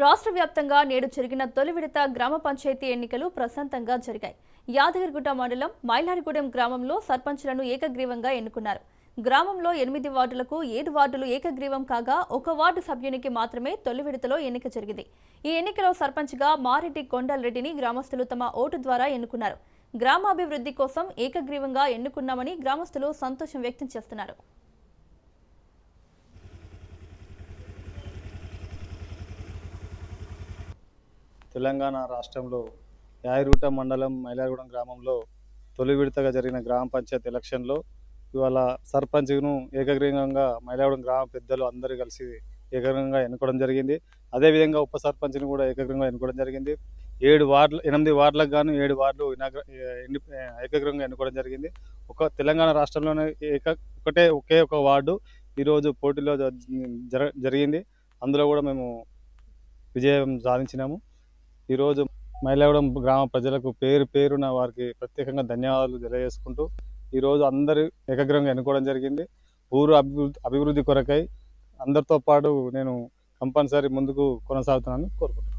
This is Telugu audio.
రాష్ట్ర వ్యాప్తంగా నేడు జరిగిన తొలి విడత గ్రామ పంచాయతీ ఎన్నికలు ప్రశాంతంగా జరిగాయి. యాదగిరిగుట్ట మండలం మైలారిగూడెం గ్రామంలో సర్పంచ్లను ఏకగ్రీవంగా ఎన్నుకున్నారు. గ్రామంలో 8 వార్డులకు 7 వార్డులు ఏకగ్రీవం కాగా ఒక వార్డు సభ్యునికి మాత్రమే తొలి విడతలో ఎన్నిక జరిగింది. ఈ ఎన్నికలో సర్పంచ్గా మారెడ్డి కొండలరెడ్డిని గ్రామస్తులు తమ ఓటు ద్వారా ఎన్నుకున్నారు. గ్రామాభివృద్ధి కోసం ఏకగ్రీవంగా ఎన్నుకున్నామని గ్రామస్తులు సంతోషం వ్యక్తం చేస్తున్నారు. తెలంగాణ రాష్ట్రంలో యాదగిరిగుట్ట మండలం మైలారగూడెం గ్రామంలో తొలి విడతగా జరిగిన గ్రామ పంచాయతీ ఎలక్షన్లో ఇవాళ సర్పంచ్ను ఏకగ్రీవంగా మైలారగూడెం గ్రామ పెద్దలు అందరూ కలిసి ఏకగ్రీవంగా ఎన్నుకోవడం జరిగింది. అదేవిధంగా ఉప సర్పంచ్ని కూడా ఏకగ్రీవంగా ఎన్నుకోవడం జరిగింది. 8 వార్డులకు గాను 7 వార్డులు ఏకగ్రీవంగా ఎన్నుకోవడం జరిగింది. తెలంగాణ రాష్ట్రంలోనే ఒకే ఒక వార్డు ఈరోజు పోటీలో జరిగింది. అందులో కూడా మేము విజయం సాధించినాము. ఈరోజు మైలారగూడెం గ్రామ ప్రజలకు పేరున వారికి ప్రత్యేకంగా ధన్యవాదాలు తెలియజేసుకుంటూ ఈరోజు అందరూ ఏకగ్రీవంగా ఎన్నుకోవడం జరిగింది. ఊరు అభివృద్ధి కొరకై అందరితో పాటు నేను కంపల్సరీ ముందుకు కొనసాగుతున్నానని కోరుకుంటున్నాను.